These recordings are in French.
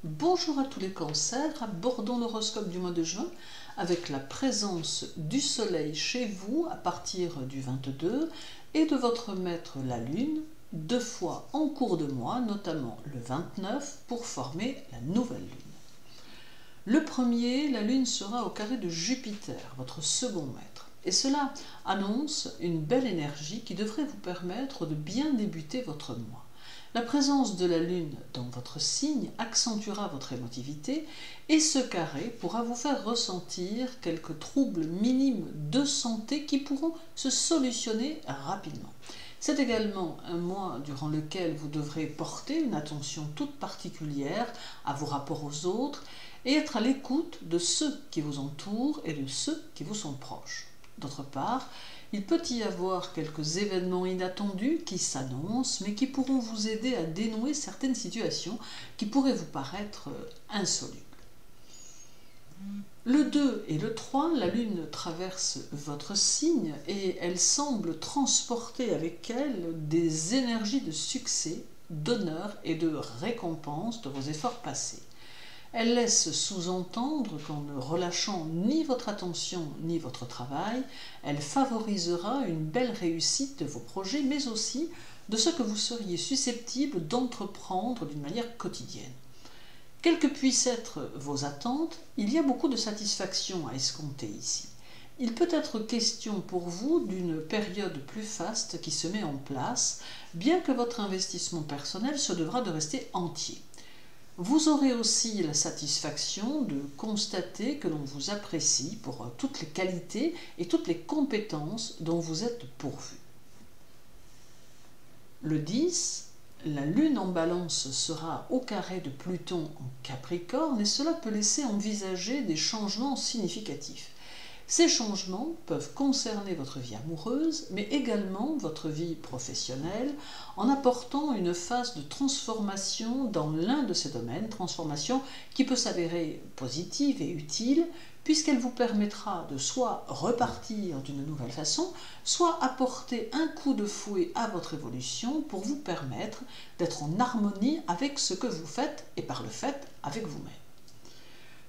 Bonjour à tous les cancers, abordons l'horoscope du mois de juin avec la présence du soleil chez vous à partir du 22 et de votre maître la lune, deux fois en cours de mois, notamment le 29 pour former la nouvelle lune. Le premier, la lune sera au carré de Jupiter, votre second maître, et cela annonce une belle énergie qui devrait vous permettre de bien débuter votre mois. La présence de la lune dans votre signe accentuera votre émotivité et ce carré pourra vous faire ressentir quelques troubles minimes de santé qui pourront se solutionner rapidement. C'est également un mois durant lequel vous devrez porter une attention toute particulière à vos rapports aux autres et être à l'écoute de ceux qui vous entourent et de ceux qui vous sont proches. D'autre part, il peut y avoir quelques événements inattendus qui s'annoncent, mais qui pourront vous aider à dénouer certaines situations qui pourraient vous paraître insolubles. Le 2 et le 3, la lune traverse votre signe et elle semble transporter avec elle des énergies de succès, d'honneur et de récompense de vos efforts passés. Elle laisse sous-entendre qu'en ne relâchant ni votre attention ni votre travail, elle favorisera une belle réussite de vos projets, mais aussi de ce que vous seriez susceptible d'entreprendre d'une manière quotidienne. Quelles que puissent être vos attentes, il y a beaucoup de satisfaction à escompter ici. Il peut être question pour vous d'une période plus faste qui se met en place, bien que votre investissement personnel se devra de rester entier. Vous aurez aussi la satisfaction de constater que l'on vous apprécie pour toutes les qualités et toutes les compétences dont vous êtes pourvu. Le 10, la lune en balance sera au carré de Pluton en Capricorne et cela peut laisser envisager des changements significatifs. Ces changements peuvent concerner votre vie amoureuse, mais également votre vie professionnelle, en apportant une phase de transformation dans l'un de ces domaines, transformation qui peut s'avérer positive et utile, puisqu'elle vous permettra de soit repartir d'une nouvelle façon, soit apporter un coup de fouet à votre évolution pour vous permettre d'être en harmonie avec ce que vous faites et par le fait avec vous-même.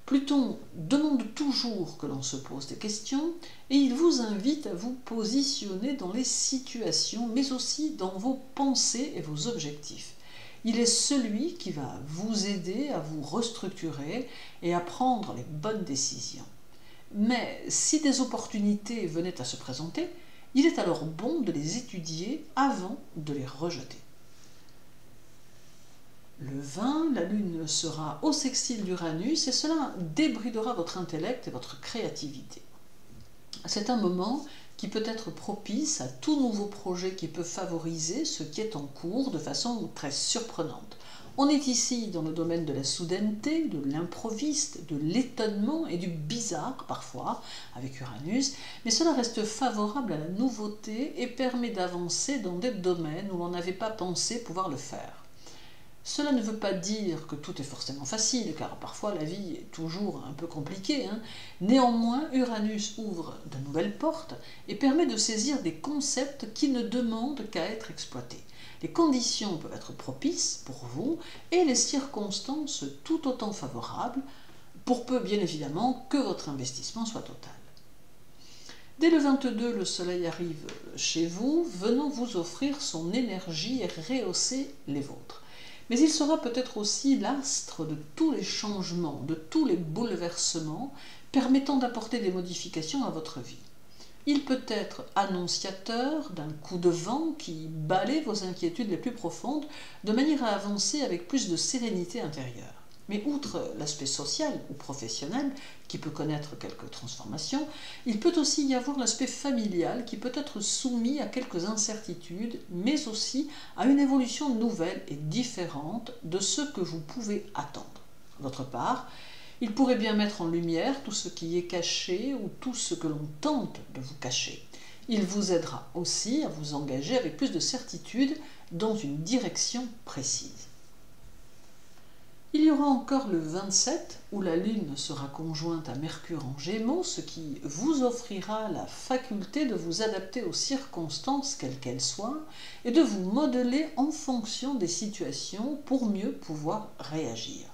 Pluton demande toujours que l'on se pose des questions et il vous invite à vous positionner dans les situations, mais aussi dans vos pensées et vos objectifs. Il est celui qui va vous aider à vous restructurer et à prendre les bonnes décisions. Mais si des opportunités venaient à se présenter, il est alors bon de les étudier avant de les rejeter. Le 20, la lune sera au sextile d'Uranus et cela débridera votre intellect et votre créativité. C'est un moment qui peut être propice à tout nouveau projet qui peut favoriser ce qui est en cours de façon très surprenante. On est ici dans le domaine de la soudaineté, de l'improviste, de l'étonnement et du bizarre parfois avec Uranus, mais cela reste favorable à la nouveauté et permet d'avancer dans des domaines où l'on n'avait pas pensé pouvoir le faire. Cela ne veut pas dire que tout est forcément facile, car parfois la vie est toujours un peu compliquée. Néanmoins, Uranus ouvre de nouvelles portes et permet de saisir des concepts qui ne demandent qu'à être exploités. Les conditions peuvent être propices pour vous et les circonstances tout autant favorables, pour peu bien évidemment que votre investissement soit total. Dès le 22, le soleil arrive chez vous, venant vous offrir son énergie et rehausser les vôtres. Mais il sera peut-être aussi l'astre de tous les changements, de tous les bouleversements, permettant d'apporter des modifications à votre vie. Il peut être annonciateur d'un coup de vent qui balaie vos inquiétudes les plus profondes, de manière à avancer avec plus de sérénité intérieure. Mais outre l'aspect social ou professionnel, qui peut connaître quelques transformations, il peut aussi y avoir l'aspect familial qui peut être soumis à quelques incertitudes, mais aussi à une évolution nouvelle et différente de ce que vous pouvez attendre. D'autre part, il pourrait bien mettre en lumière tout ce qui est caché ou tout ce que l'on tente de vous cacher. Il vous aidera aussi à vous engager avec plus de certitude dans une direction précise. Il y aura encore le 27 où la lune sera conjointe à Mercure en Gémeaux, ce qui vous offrira la faculté de vous adapter aux circonstances quelles qu'elles soient et de vous modeler en fonction des situations pour mieux pouvoir réagir.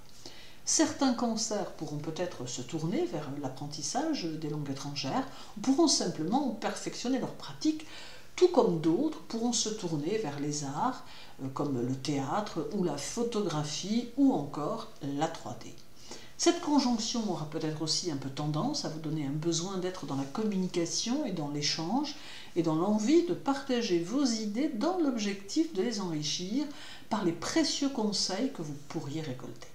Certains cancers pourront peut-être se tourner vers l'apprentissage des langues étrangères, ou pourront simplement perfectionner leur pratique, tout comme d'autres pourront se tourner vers les arts, comme le théâtre ou la photographie ou encore la 3D. Cette conjonction aura peut-être aussi un peu tendance à vous donner un besoin d'être dans la communication et dans l'échange et dans l'envie de partager vos idées dans l'objectif de les enrichir par les précieux conseils que vous pourriez récolter.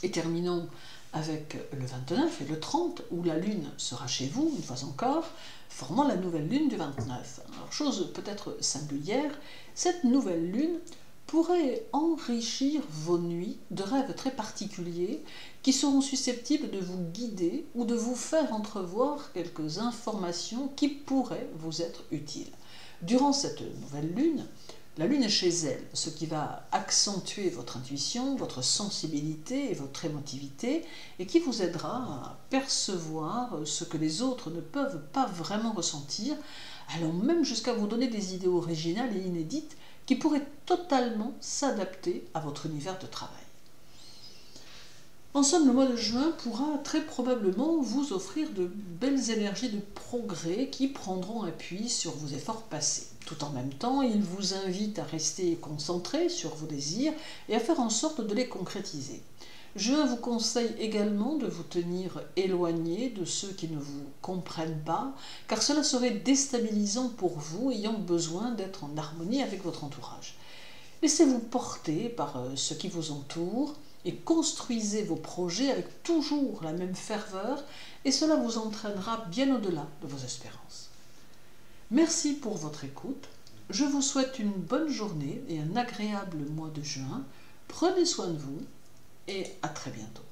Et terminons avec le 29 et le 30 où la lune sera chez vous, une fois encore, formant la nouvelle lune du 29. Alors, chose peut-être singulière, cette nouvelle lune pourrait enrichir vos nuits de rêves très particuliers qui seront susceptibles de vous guider ou de vous faire entrevoir quelques informations qui pourraient vous être utiles. Durant cette nouvelle lune, la lune est chez elle, ce qui va accentuer votre intuition, votre sensibilité et votre émotivité et qui vous aidera à percevoir ce que les autres ne peuvent pas vraiment ressentir, allant même jusqu'à vous donner des idées originales et inédites qui pourraient totalement s'adapter à votre univers de travail. En somme, le mois de juin pourra très probablement vous offrir de belles énergies de progrès qui prendront appui sur vos efforts passés. Tout en même temps, il vous invite à rester concentré sur vos désirs et à faire en sorte de les concrétiser. Juin vous conseille également de vous tenir éloigné de ceux qui ne vous comprennent pas, car cela serait déstabilisant pour vous ayant besoin d'être en harmonie avec votre entourage. Laissez-vous porter par ce qui vous entoure et construisez vos projets avec toujours la même ferveur et cela vous entraînera bien au-delà de vos espérances. Merci pour votre écoute. Je vous souhaite une bonne journée et un agréable mois de juin. Prenez soin de vous et à très bientôt.